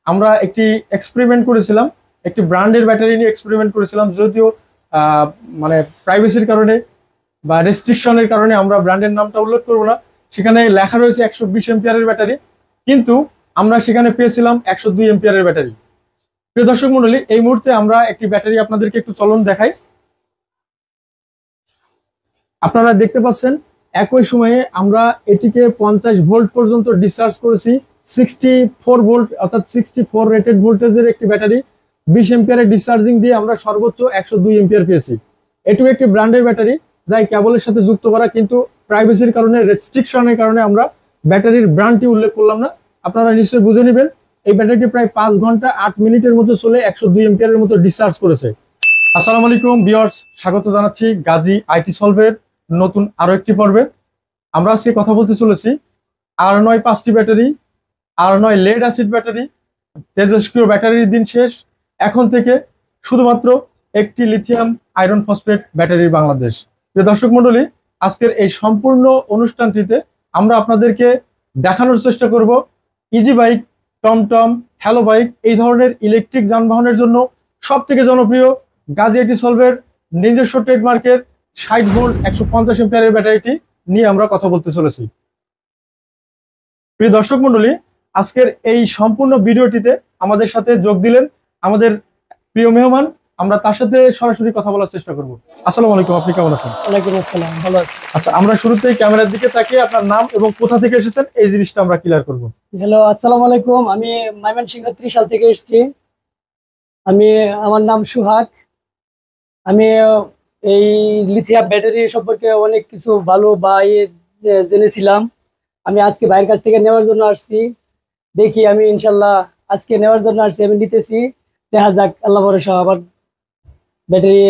আমরা একটি এক্সপেরিমেন্ট করেছিলাম, একটি ব্র্যান্ডের ব্যাটারি নিয়ে এক্সপেরিমেন্ট করেছিলাম। যদিও আহ, মানে প্রাইভেসির কারণে বা রেস্ট্রিকশনের কারণে আমরা ব্র্যান্ডের নামটা উল্লেখ করবো না। সেখানে লেখা রয়েছে 120 এম্পিয়ারের ব্যাটারি, কিন্তু আমরা সেখানে পেয়েছিলাম 102 এম্পিয়ারের ব্যাটারি। প্রিয় দর্শক মন্ডলী, এই মুহূর্তে আমরা একটি ব্যাটারি আপনাদেরকে একটু চলন দেখাই। আপনারা দেখতে পাচ্ছেন একই সময়ে আমরা এটিকে 50 ভোল্ট পর্যন্ত ডিসচার্জ করেছি। 64 ভোল্ট অর্থাৎ 64 রেটেড ভোল্টেজের একটি ব্যাটারি 20 এম্পিয়ারের ডিসচার্জিং দিয়ে আমরা সর্বোচ্চ 102 এম্পিয়ার পেয়েছি। এটিও একটি ব্র্যান্ডের ব্যাটারি, যা এই কেবলের সাথে যুক্ত করা, কিন্তু প্রাইভেসির কারণে, রেস্ট্রিকশনের কারণে আমরা ব্যাটারির ব্র্যান্ডটি উল্লেখ করলাম না। আপনারা নিশ্চয়ই বুঝে নেবেন। এই ব্যাটারিটি প্রায় 5 ঘন্টা 8 মিনিটের মতো চলে 102 এম্পিয়ারের মতো ডিসচার্জ করেছে। আসসালামু আলাইকুম ভিউয়ার্স, স্বাগত জানাচ্ছি গাজী আইটি সলভের নতুন আরো একটি পর্বে। আমরা আজকে কথা বলতে চলেছি R9 5টি battery, R9 lead acid battery, তেজস্ক্রিয় ব্যাটারির দিন শেষ। এখন থেকে শুধুমাত্র একটি লিথিয়াম আয়রন ফসফেট ব্যাটারির বাংলাদেশ। প্রিয় দর্শক মন্ডলী, আজকের এই সম্পূর্ণ অনুষ্ঠানটিতে আমরা আপনাদেরকে দেখানোর চেষ্টা করব ইজি বাইক, টমটম, হ্যালো বাইক, এই ধরনের ইলেকট্রিক যানবাহনের জন্য সব থেকে জনপ্রিয় গাজী আইটি সলভের নিজস্ব ট্রেডমার্কের 60 ভোল্ট 150 এম্পিয়ারের ব্যাটারিটি নিয়ে আমরা কথা বলতে চলেছি। প্রিয় দর্শক মন্ডলী, আজকের এই সম্পূর্ণ ভিডিওটিতে আমাদের সাথে যোগ দিলেন আমাদের প্রিয় মেহমান। আমরা তার সাথে সরাসরি কথা বলার চেষ্টা করব। আসসালামু আলাইকুম, আপনি কেমন আছেন? ওয়ালাইকুম আসসালাম, ভালো আছি। আচ্ছা, আমরা শুরুতেই ক্যামেরার দিকে তাকিয়ে আপনার নাম এবং কোথা থেকে এসেছেন এই জিনিসটা আমরা ক্লিয়ার করব। হ্যালো, আসসালামু আলাইকুম। আমি ময়মনসিংহ ত্রিশাল থেকে এসেছি। আমার নাম সুহাগ। আমি এই লিথিয়াম ব্যাটারি সম্পর্কে অনেক কিছু ভালো জেনেছিলাম। আমি আজকে ভাইয়ের কাছ থেকে নেওয়ার জন্য আসছি। দেখি, আমি ইনশাল্লাহ আজকে নেওয়ার জন্য আসছি, আমি নিতেছি। দেখা যাক, আল্লাহ ভরসা। আবার ব্যাটারি।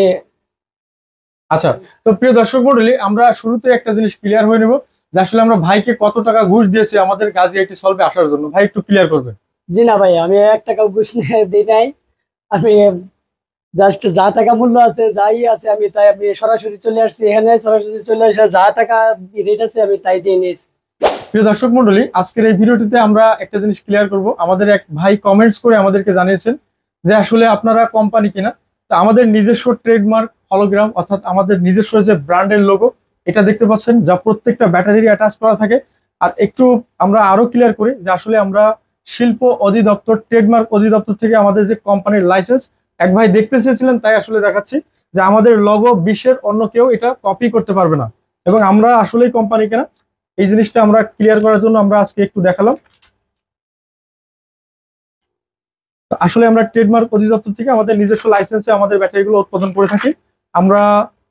আচ্ছা, তো প্রিয় দর্শক মন্ডলী, আমরা শুরুতে একটা জিনিস ক্লিয়ার হয়ে নেব যে আসলে আমরা ভাইকে কত টাকা ঘুষ দিয়েছি আমাদের গাজী আইটি সলভে আসার জন্য। ভাই একটু ক্লিয়ার করবেন। জি না ভাই, আমি 1 টাকা ঘুষ দিই নাই। আমি জাস্ট যা টাকা মূল্য আছে, যাই আছে, আমি সরাসরি চলে আসছি এখানে। সরাসরি চলে আসা যা টাকা রেট আছে আমি তাই দিয়ে নিয়েছি। প্রিয় দর্শক মন্ডলী, আজকের এই ভিডিওটিতে আমরা একটা জিনিস ক্লিয়ার করব। আমাদের এক ভাই কমেন্টস করে আমাদেরকে জানিয়েছেন যে আসলে আপনারা কোম্পানি কিনা। তো আমাদের নিজস্ব ট্রেডমার্ক হলোগ্রাম, অর্থাৎ আমাদের নিজস্ব যে ব্র্যান্ডের লোগো, এটা দেখতে পাচ্ছেন, যা প্রত্যেকটা ব্যাটারি অ্যাটাচ করা থাকে। আর একটু আমরা আরো ক্লিয়ার করি যে আসলে আমরা শিল্প অধিদপ্তর, ট্রেডমার্ক অধিদপ্তর থেকে আমাদের যে কোম্পানির লাইসেন্স, এক ভাই দেখতে চেয়েছিলেন তাই আসলে দেখাচ্ছি যে আমাদের লোগো বিশ্বের অন্য কেউ এটা কপি করতে পারবে না, এবং আমরা আসলেই কোম্পানি কিনা। এই জিনিসটা আমরা ক্লিয়ার করার জন্য আমরা আজকে একটু দেখালাম। আসলে আমরা ট্রেডমার্ক অধিদপ্তর থেকে আমাদের নিজস্ব লাইসেন্সে আমাদের ব্যাটারিগুলো উৎপাদন করে থাকি। আমরা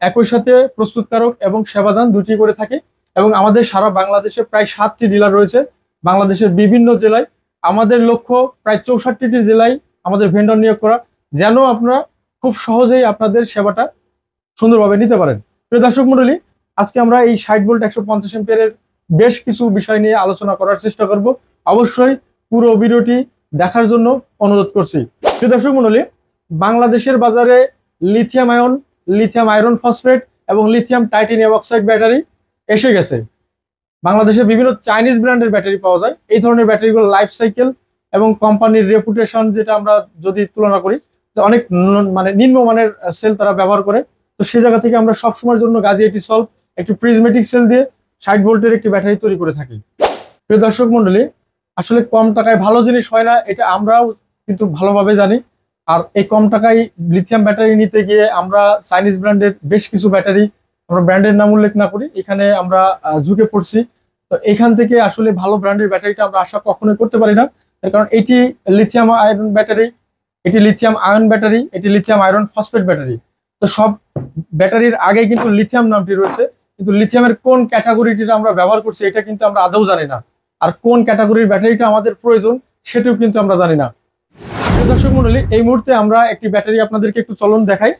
একই সাথে প্রস্তুতকারক এবং সেবাদান দুটি করে থাকি, এবং আমাদের সারা বাংলাদেশে প্রায় 7টি ডিলার রয়েছে বাংলাদেশের বিভিন্ন জেলায়। আমাদের লক্ষ্য প্রায় 64টি জেলায় আমাদের ভেন্ডর নিয়োগ করা, যেন আপনারা খুব সহজেই আপনাদের সেবাটা সুন্দরভাবে নিতে পারেন। প্রিয় দর্শক মন্ডলী, আজকে আমরা এই 60 ভোল্ট 150 এম্পিয়ারের বেশ কিছু বিষয় নিয়ে আলোচনা করার চেষ্টা করব। অবশ্যই পুরো ভিডিওটি দেখার জন্য অনুরোধ করছি। প্রিয় দর্শক মন্ডলী, বাংলাদেশের বাজারে lithium ion, lithium iron phosphate এবং লিথিয়াম টাইটানিয়াম অক্সাইড ব্যাটারি এসে গেছে। বাংলাদেশে বিভিন্ন চাইনিজ ব্র্যান্ডের ব্যাটারি পাওয়া যায়। এই ধরনের ব্যাটারিগুলো লাইফ সাইকেল এবং কোম্পানির রেপুটেশন, যেটা আমরা যদি তুলনা করি, অনেক মানে নিম্নমানের সেল তারা ব্যবহার করে। তো সেই জায়গা থেকে আমরা সবসময়ের জন্য গাজী আইটি সলভ একটি প্রিজমেটিক সেল দিয়ে 60 ভোল্টের একটি ব্যাটারি তৈরি করে থাকি। প্রিয় দর্শক মন্ডলী, আসলে কম টাকায় ভালো জিনিস হয় না, এটা আমরাও কিন্তু ভালোভাবে জানি। আর এই কম টাকায় লিথিয়াম ব্যাটারি নিতে গিয়ে আমরা চাইনিজ ব্র্যান্ডের বেশ কিছু ব্যাটারি, আমরা ব্র্যান্ডের নাম উল্লেখ না করি, এখানে আমরা ঝুঁকে পড়ছি। তো এখান থেকে আসলে ভালো ব্র্যান্ডের ব্যাটারিটা আমরা আশা কখনোই করতে পারি না, তার কারণ এটি লিথিয়াম আয়রন ব্যাটারি, এটি লিথিয়াম আয়ন ব্যাটারি, এটি লিথিয়াম আয়রন ফসফেট ব্যাটারি। তো সব ব্যাটারির আগে কিন্তু লিথিয়াম নামটি রয়েছে, কিন্তু লিথিয়ামের কোন ক্যাটাগরিটা আমরা ব্যবহার করছি এটা কিন্তু আমরা আদৌ জানি না। আর কোন ক্যাটাগরির ব্যাটারিটা আমাদের প্রয়োজন সেটাও কিন্তু আমরা জানি না। দর্শক মন্ডলী, এই মুহূর্তে আমরা একটি ব্যাটারি আপনাদেরকে একটু চলন দেখাই।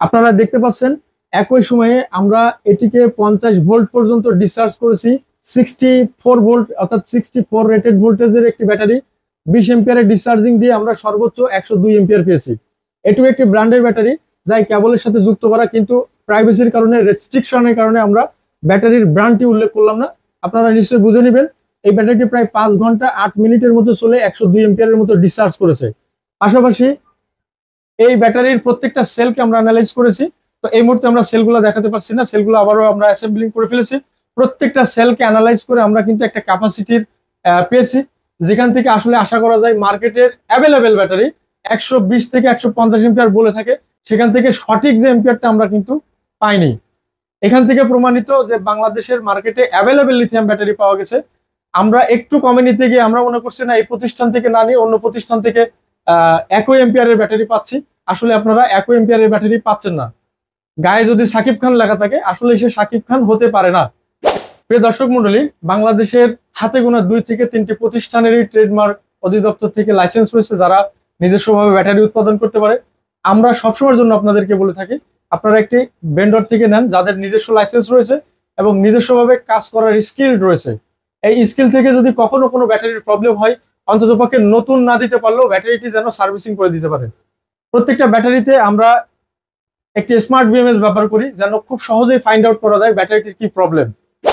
আপনারা দেখতে পাচ্ছেন একই সময়ে আমরা এটিকে 50 ভোল্ট পর্যন্ত ডিসচার্জ করেছি। 64 ভোল্ট অর্থাৎ 64 রেটেড ভোল্টেজের একটি ব্যাটারি 20 এম্পিয়ারের ডিসচার্জিং দিয়ে আমরা সর্বোচ্চ 102 এম্পিয়ার পেয়েছি। এটিও একটি ব্র্যান্ডের ব্যাটারি, যা কেবলের সাথে যুক্ত করা, কিন্তু প্রাইভেসির কারণে, রেস্ট্রিকশনের কারণে আমরা ব্যাটারির ব্র্যান্ডটি উল্লেখ করলাম না। আপনারা নিশ্চয়ই বুঝে নেবেন এই ব্যাটারিটি প্রায় 5 ঘন্টা 8 মিনিটের মতো চলে 102 এম্পিয়ারের মতো ডিসচার্জ করেছে। পাশাপাশি এই ব্যাটারির প্রত্যেকটা সেলকে আমরা অ্যানালাইজ করেছি। তো এই মুহূর্তে আমরা সেলগুলো দেখাতে পারছি না, সেলগুলো আবারও আমরা অ্যাসেম্বলিং করে ফেলেছি। প্রত্যেকটা সেলকে অ্যানালাইজ করে আমরা কিন্তু একটা ক্যাপাসিটির পেয়েছি, যেখান থেকে আসলে আশা করা যায় মার্কেটের অ্যাভেলেবেল ব্যাটারি 120 থেকে 150 এম্পিয়ার বলে থাকে, সেখান থেকে সঠিক যে এম্পিয়ারটা আমরা কিন্তু পাইনি। এখান থেকে প্রমাণিত যে বাংলাদেশের মার্কেটে অ্যাভেলেবেল লিথিয়াম ব্যাটারি পাওয়া গেছে। আমরা একটু কমে নিতে গিয়ে আমরা মনে করছি না এই প্রতিষ্ঠান থেকে না নিয়ে অন্য প্রতিষ্ঠান থেকে একই এম্পিয়ারের ব্যাটারি পাচ্ছি। আসলে আপনারা একই এম্পিয়ারের ব্যাটারি পাচ্ছেন না। গায়ে যদি সাকিব খান লেখা থাকে, আসলে সে সাকিব খান হতে পারে না। প্রিয় দর্শক মন্ডলী, বাংলাদেশের হাতে গোনা 2 থেকে 3টি প্রতিষ্ঠানেরই ট্রেডমার্ক অধিদপ্তর থেকে লাইসেন্স রয়েছে, যারা নিজস্বভাবে ব্যাটারি উৎপাদন করতে পারে। আমরা সবসময়ের জন্য আপনাদেরকে বলে থাকি, আপনারা একটি ভেন্ডর থেকে নেন যাদের নিজস্ব লাইসেন্স রয়েছে এবং নিজস্বভাবে কাজ করার স্কিল রয়েছে। এই স্কিল থেকে যদি কখনো কোনো ব্যাটারির প্রবলেম হয়, অন্ততপক্ষে নতুন না দিতে পারলেও ব্যাটারিটি যেন সার্ভিসিং করে দিতে পারে। প্রত্যেকটা ব্যাটারিতে আমরা একটি স্মার্ট বিএমএস ব্যবহার করি, যেন খুব সহজেই ফাইন্ড আউট করা যায় ব্যাটারিটির কি প্রবলেম।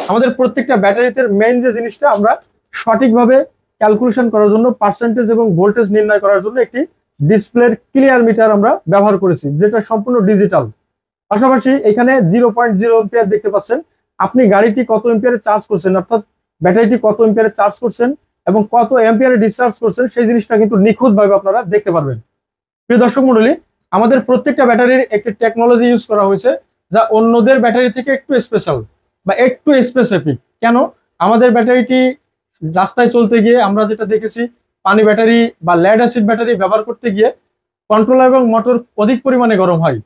আমাদের প্রত্যেকটা ব্যাটারিতে মেইন যে জিনিসটা, আমরা সঠিকভাবে ক্যালকুলেশন করার জন্য পার্সেন্টেজ এবং ভোল্টেজ নির্ণয় করার জন্য একটি ডিসপ্লের ক্লিয়ার মিটার আমরা ব্যবহার করেছি, যেটা সম্পূর্ণ ডিজিটাল। পাশাপাশি এখানে 0.0 এম্পিয়ার দেখতে পাচ্ছেন। আপনি গাড়িটি কত এম্পিয়ারে চার্জ করছেন, অর্থাৎ ব্যাটারিটি কত এম্পিয়ারে চার্জ করছেন এবং কত এম্পিয়ারে ডিসচার্জ করছেন, সেই জিনিসটা কিন্তু নিখুঁতভাবে আপনারা দেখতে পারবেন। প্রিয় দর্শক মণ্ডলী, আমাদের প্রত্যেকটা ব্যাটারির একটি টেকনোলজি ইউজ করা হয়েছে, যা অন্যদের ব্যাটারি থেকে একটু স্পেশাল বা একটু স্পেসিফিক। কেন? আমাদের ব্যাটারিটি রাস্তায় চলতে গিয়ে আমরা যেটা দেখেছি, পানি ব্যাটারি বা লেড অ্যাসিড ব্যাটারি ব্যবহার করতে গিয়ে কন্ট্রোলার এবং মোটর অধিক পরিমাণে গরম হয়।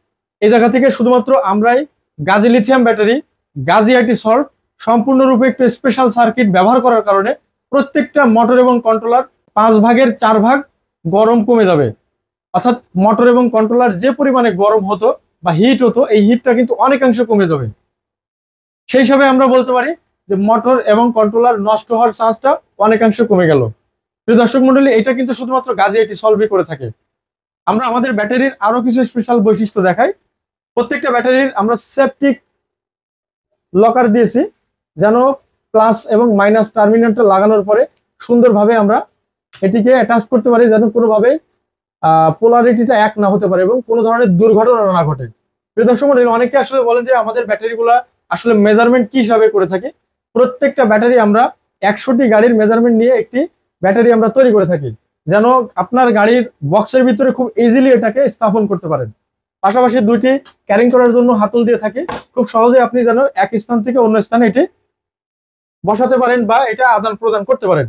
এই জায়গা থেকে শুধুমাত্র আমরাই Gazi lithium battery, Gazi IT salt সম্পূর্ণরূপে একটু স্পেশাল সার্কিট ব্যবহার করার কারণে প্রত্যেকটা মোটর এবং কন্ট্রোলার 5 ভাগের 4 ভাগ গরম কমে যাবে। অর্থাৎ মোটর এবং কন্ট্রোলার যে পরিমাণে গরম হতো বা হিট হতো, এই হিটটা কিন্তু অনেকাংশ কমে যাবে। সেই হিসাবে আমরা বলতে পারি যে মোটর এবং কন্ট্রোলার নষ্ট হওয়ার চান্সটা অনেকাংশ কমে গেল। প্রিয় দর্শক মন্ডলী, এটা কিন্তু শুধুমাত্র গাজী আইটি সলভই করে থাকে। আমরা আমাদের ব্যাটারির আরো কিছু স্পেশাল বৈশিষ্ট্য দেখাই। প্রত্যেকটা ব্যাটারির আমরা সেপটিক লকার দিয়েছি, যেন প্লাস এবং মাইনাস টার্মিনালটা লাগানোর পরে সুন্দরভাবে আমরা এটিকে অ্যাটাচ করতে পারি, যেন কোনোভাবে পোলারিটিটা এক না হতে পারে এবং কোনো ধরনের দুর্ঘটনা না ঘটে। প্রিয় দর্শক মণ্ডলী, অনেকে আসলে বলেন যে আমাদের ব্যাটারিগুলা আসলে মেজারমেন্ট কি হিসাবে করে থাকি। প্রত্যেকটা ব্যাটারি আমরা 100টি গাড়ির মেজারমেন্ট নিয়ে একটি ব্যাটারি আমরা তৈরি করে থাকি, যেন আপনার গাড়ির বক্সের ভিতরে খুব ইজিলি এটাকে স্থাপন করতে পারেন। পাশাপাশি 2টি ক্যারিং করার জন্য হাতল দিয়ে থাকি, খুব সহজে আপনি যেন এক স্থান থেকে অন্য স্থানে এটি বসাতে পারেন বা এটা আদান প্রদান করতে পারেন।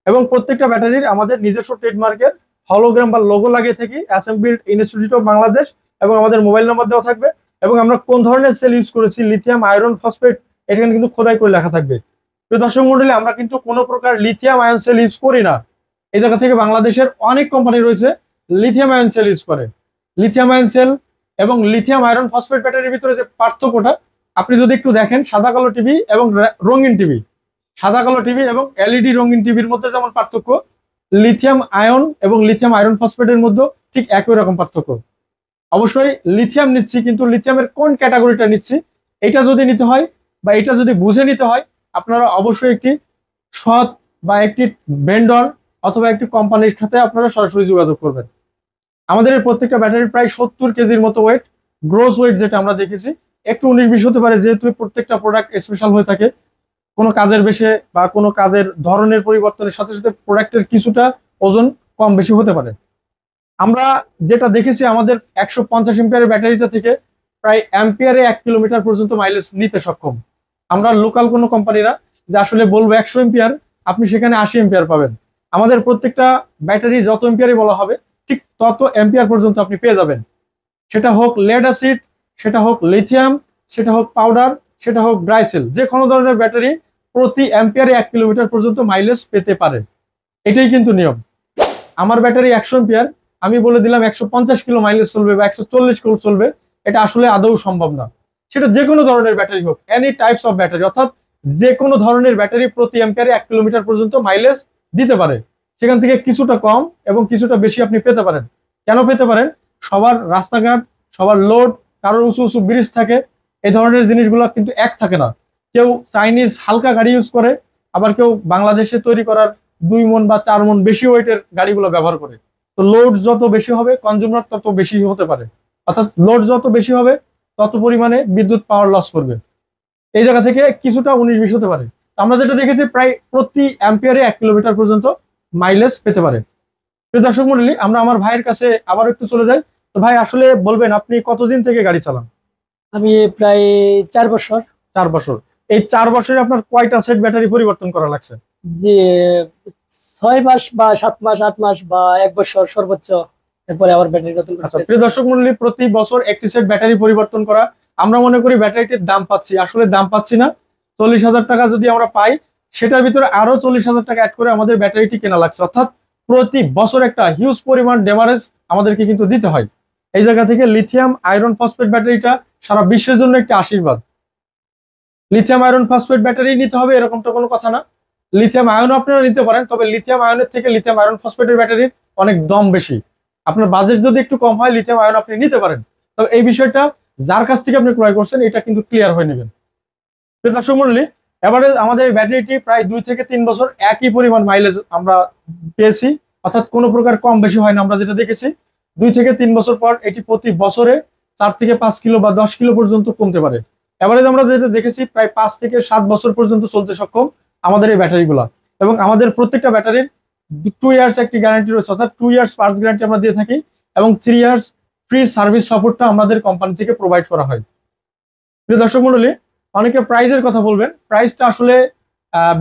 এবং প্রত্যেকটা ব্যাটারির আমাদের নিজস্ব ট্রেডমার্কের হলোগ্রাম বা লোগো লাগিয়ে থাকি, অ্যাসেম্বলড ইনস্টিটিউট অফ বাংলাদেশ, এবং আমাদের মোবাইল নাম্বার দেওয়া থাকবে এবং আমরা কোন ধরনের সেল ইউজ করেছি, লিথিয়াম আয়রন ফসফেট, এখানে কিন্তু খোদাই করে লেখা থাকবে। তো দর্শক মণ্ডলী, আমরা কিন্তু কোনো প্রকার লিথিয়াম আয়ন সেল ইউজ করি না। এই জায়গা থেকে বাংলাদেশের অনেক কোম্পানি রয়েছে লিথিয়াম আয়ন সেল ইউজ করে। লিথিয়াম আয়ন সেল এবং লিথিয়াম আয়রন ফসফেট ব্যাটারির ভিতরে যে পার্থক্যটা আপনি যদি একটু দেখেন, সাদা কালো টিভি এবং রঙিন টিভি, সাদা কালো টিভি এবং এলইডি রঙিন টিভির মধ্যে যেমন পার্থক্য, লিথিয়াম আয়ন এবং লিথিয়াম আয়রন ফসফেটের মধ্যে ঠিক একই রকম পার্থক্য। অবশ্যই লিথিয়াম নিচ্ছি, কিন্তু লিথিয়ামের কোন ক্যাটাগরিটা নিচ্ছি, এটা যদি নিতে হয় বা এটা যদি বুঝে নিতে হয়, আপনারা অবশ্যই একটি সৎ বা একটি ভেন্ডর অথবা একটি কোম্পানির সাথে আপনারা সরাসরি যোগাযোগ করবেন। আমাদের এই প্রত্যেকটা ব্যাটারির প্রায় 70 কেজির মতো ওয়েট, গ্রোস ওয়েট যেটা আমরা দেখেছি। একটু 19-20 হতে পারে, যেহেতু প্রত্যেকটা প্রোডাক্ট স্পেশাল হয়ে থাকে। কোনো কাজের বেশে বা কোনো কাজের ধরনের পরিবর্তনের সাথে সাথে প্রোডাক্টের কিছুটা ওজন কম বেশি হতে পারে। আমরা যেটা দেখেছি, আমাদের 150 এম্পিয়ারের ব্যাটারিটা থেকে প্রায় অ্যাম্পিয়ারে 1 কিলোমিটার পর্যন্ত মাইলেজ নিতে সক্ষম। আমরা লোকাল কোনো কোম্পানিরা যে আসলে বলবো 100 এম্পিয়ার, আপনি সেখানে 80 এম্পিয়ার পাবেন। আমাদের প্রত্যেকটা ব্যাটারি যত এম্পিয়ারই বলা হবে, ঠিক তত এম্পিয়ার পর্যন্ত আপনি পেয়ে যাবেন। সেটা হোক লেড অ্যাসিড, সেটা হোক লিথিয়াম, সেটা হোক পাউডার, সেটা হোক ড্রাই সেল, যে কোনো ধরনের ব্যাটারি প্রতি অ্যাম্পিয়ারে 1 কিলোমিটার পর্যন্ত মাইলেজ পেতে পারে। এটাই কিন্তু নিয়ম। আমার ব্যাটারি 100 এম্পিয়ার, আমি বলে দিলাম 150 কিলো মাইলেজ চলবে বা 140 কিলো চলবে, এটা আসলে আদৌ সম্ভব না। সেটা যে কোনো ধরনের ব্যাটারি হোক, এনি টাইপস অফ ব্যাটারি, অর্থাৎ যে কোনো ধরনের ব্যাটারি প্রতি অ্যাম্পিয়ারে 1 কিলোমিটার পর্যন্ত মাইলেজ দিতে পারে। সেখান থেকে কিছুটা কম এবং কিছুটা বেশি আপনি পেতে পারেন। কেন পেতে পারেন? সবার রাস্তাঘাট, সবার লোড, কারোর উঁচু উঁচু ব্রিজ থাকে, এই ধরনের জিনিসগুলো কিন্তু এক থাকে না। কেউ চাইনিজ হালকা গাড়ি ইউজ করে, আবার কেউ বাংলাদেশে তৈরি করার 2 মণ বা 4 মণ বেশি ওয়েটের গাড়িগুলো ব্যবহার করে। তো লোড যত বেশি হবে কনজিউমার তত বেশি হতে পারে, অর্থাৎ লোড যত বেশি হবে তত পরিমাণে বিদ্যুৎ পাওয়ার লস করবে। এই জায়গা থেকে কিছুটা 19-20 হতে পারে। আমরা যেটা দেখেছি প্রায় প্রতি অ্যাম্পিয়ারে 1 কিলোমিটার পর্যন্ত মাইলেজ পেতে পারে। প্রিয় দর্শক মণ্ডলী, আমরা আমার ভাইয়ের কাছে আবার একটু চলে যাই। তো ভাই আসলে বলবেন আপনি কতদিন থেকে গাড়ি চালান? আমি প্রায় 4 বছর। 4 বছর। এই 4 বছরে আপনার কয়টা সেট ব্যাটারি পরিবর্তন করা লাগছে? যে 6 মাস বা 7 মাস 8 মাস বা 1 বছর সর্বোচ্চ, এরপরে আবার ব্যাটারি নতুন আচ্ছা করতে। প্রিয় দর্শক মণ্ডলী, প্রতি বছর একটি সেট ব্যাটারি পরিবর্তন করা। আমরা মনে করি ব্যাটারিটির দাম পাচ্ছি, আসলে দাম পাচ্ছি না। 40,000 টাকা যদি আমরা পাই, সেটার ভিতরে আরো 40,000 টাকা অ্যাড করে আমাদের ব্যাটারিটি কেনা লাগছে, অর্থাৎ প্রতি বছর একটা হিউজ পরিমাণ ডেমারেজ আমাদেরকে কিন্তু দিতে হয়। এই জায়গা থেকে লিথিয়াম আয়রন ফসফেট ব্যাটারিটা সারা বিশ্বের জন্য একটি আশীর্বাদ। লিথিয়াম আয়রন ফসফেট ব্যাটারি নিতে হবে এরকমটা কোনো কথা না, লিথিয়াম আয়ন আপনারা নিতে পারেন, তবে লিথিয়াম আয়নের থেকে লিথিয়াম আয়রন ফসফেটের ব্যাটারির অনেক দাম বেশি। আপনার বাজেট যদি একটু কম হয় লিথিয়াম আয়ন আপনি নিতে পারেন, তবে এই বিষয়টা যার কাছ থেকে আপনি ক্রয় করছেন এটা কিন্তু ক্লিয়ার হয়ে নেবেন। দর্শক মণ্ডলী, এবারে আমাদের ব্যাটারিটি প্রায় 2 থেকে 3 বছর একই পরিমাণ মাইলেজ আমরা পেয়েছি, অর্থাৎ কোনো প্রকার কম বেশি হয় না। আমরা যেটা দেখেছি 2 থেকে 3 বছর পর এটি প্রতি বছরে 4 থেকে 5 কিলো বা 10 কিলো পর্যন্ত কমতে পারে। এবারে আমরা যেটা দেখেছি প্রায় 5 থেকে 7 বছর পর্যন্ত চলতে সক্ষম আমাদের এই ব্যাটারিগুলো, এবং আমাদের প্রত্যেকটা ব্যাটারির 2 ইয়ার্স একটি গ্যারান্টি রয়েছে, অর্থাৎ 2 ইয়ার্স পার্টস গ্যারান্টি আমরা দিয়ে থাকি, এবং 3 ইয়ার্স ফ্রি সার্ভিস সাপোর্টটা আমাদের কোম্পানি থেকে প্রোভাইড করা হয়। প্রিয় দর্শক মণ্ডলী, অনেকে প্রাইজের কথা বলবেন, প্রাইসটা আসলে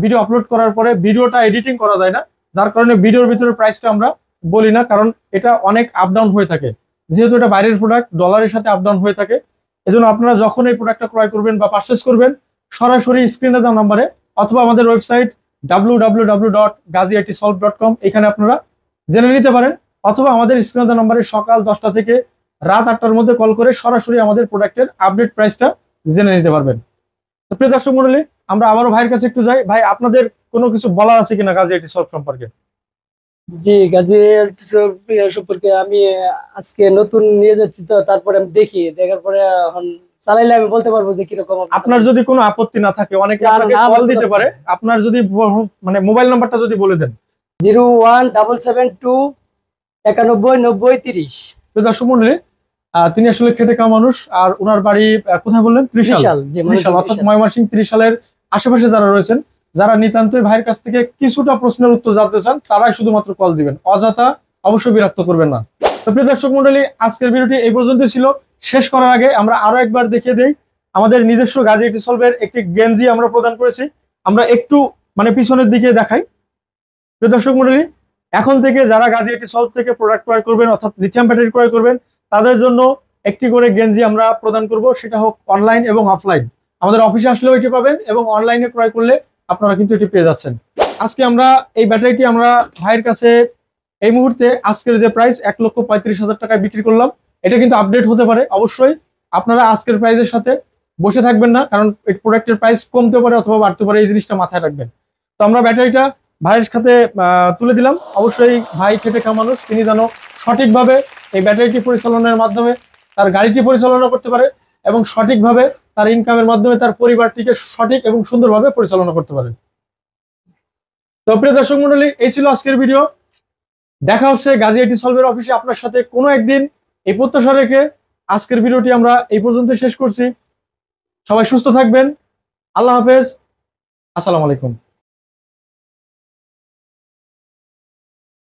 ভিডিও আপলোড করার পরে ভিডিওটা এডিটিং করা যায় না, যার কারণে ভিডিওর ভিতরে প্রাইসটা আমরা বলি না, কারণ এটা অনেক আপ ডাউন হয়ে থাকে, যেহেতু এটা বাইরের প্রোডাক্ট ডলারের সাথে আপ ডাউন হয়ে থাকে। এজন্য আপনারা যখন এই প্রোডাক্টটা ক্রয় করবেন বা পারচেস করবেন, সরাসরি স্ক্রিনে দেওয়া নাম্বারে অথবা আমাদের ওয়েবসাইট www.gaziitsolve.com এখানে আপনারা জেনে নিতে পারেন, অথবা আমাদের স্ক্রিনে দেওয়া নাম্বারে সকাল 10টা থেকে রাত 8টার মধ্যে কল করে সরাসরি আমাদের প্রোডাক্টের আপডেট প্রাইসটা জেনে নিতে পারবেন। তো প্রিয় দর্শক মণ্ডলী, আমরা আবারও ভাইয়ের কাছে একটু যাই। ভাই, আপনাদের কোনো কিছু বলার আছে কিনা গাজী আইটি সলভ সম্পর্কে? জি, গাজী সম্পর্কে আমি আজকে নতুন নিয়ে যাচ্ছি, তো তারপরে আমি দেখার পরে এখন চালাইলে আমি বলতে পারবো যে কিরকম। আপনার যদি কোনো আপত্তি না থাকে, অনেকে আপনাকে কল দিতে পারে, আপনার যদি মানে মোবাইল নাম্বারটা যদি বলে দেন। 01772 91 90 30। প্রিয় দর্শক মণ্ডলী, তিনি আসলে খেটে খাওয়া মানুষ, আর ওনার বাড়ি কোথায় বললেন? ত্রিশাল, অর্থাৎ ময়মনসিংহ ত্রিশালের আশেপাশে যারা রয়েছেন, যারা নিতান্তই ভাইয়ের কাছ থেকে কিছুটা প্রশ্নের উত্তর জানতে চান, তারাই শুধুমাত্র কল দিবেন, অযথা অবশ্যই বিরক্ত করবেন না। তো প্রিয় দর্শক মণ্ডলী, আজকের ভিডিওটি এই পর্যন্তই ছিল। শেষ করার আগে আমরা আরো একবার দেখিয়ে দেই, আমাদের নিজস্ব গাজী আইটি সলভের একটি গেঞ্জি আমরা প্রদান করেছি। আমরা একটু মানে পিছনের দিকে দেখাই। প্রিয় দর্শক মণ্ডলী, এখন থেকে যারা গাজী আইটি সলভ থেকে প্রোডাক্ট ক্রয় করবেন, অর্থাৎ লিথিয়াম ব্যাটারি ক্রয় করবেন, তাদের জন্য একটি করে গেঞ্জি আমরা প্রদান করব, সেটা হোক অনলাইন এবং অফলাইন। আমাদের অফিসে আসলেও এটি পাবেন, এবং অনলাইনে ক্রয় করলে আপনারা কিন্তু এটি পেয়ে যাচ্ছেন। আজকে আমরা এই ব্যাটারিটি আমরা ভাইয়ের কাছে এই মুহূর্তে আজকের যে প্রাইস 1,35,000 টাকায় বিক্রি করলাম। এটা কিন্তু আপডেট হতে পারে, অবশ্যই আপনারা আজকের প্রাইসের সাথে বসে থাকবেন না, কারণ এই প্রোডাক্টের প্রাইস কমতে পারে অথবা বাড়তে পারে, এই জিনিসটা মাথায় রাখবেন। তো আমরা ব্যাটারিটা ভাইয়ের সাথে তুলে দিলাম। অবশ্যই ভাই খেটে খাওয়া মানুষ, তিনি যেন সঠিকভাবে এই ব্যাটারিটি পরিচালনার মাধ্যমে তার গাড়িটি পরিচালনা করতে পারে, এবং সঠিকভাবে তার ইনকামের মাধ্যমে তার পরিবারটিকে সঠিক এবং সুন্দরভাবে পরিচালনা করতে পারে। তো প্রিয় দর্শক মণ্ডলী, এই ছিল আজকের ভিডিও। দেখা হচ্ছে গাজী আইটি সলভের অফিসে আপনার সাথে কোনো একদিন। এই প্রত্যাশা রেখে আজকের ভিডিওটি আমরা এই পর্যন্ত শেষ করছি। সবাই সুস্থ থাকবেন। আল্লাহ হাফেজ। আসসালামু আলাইকুম।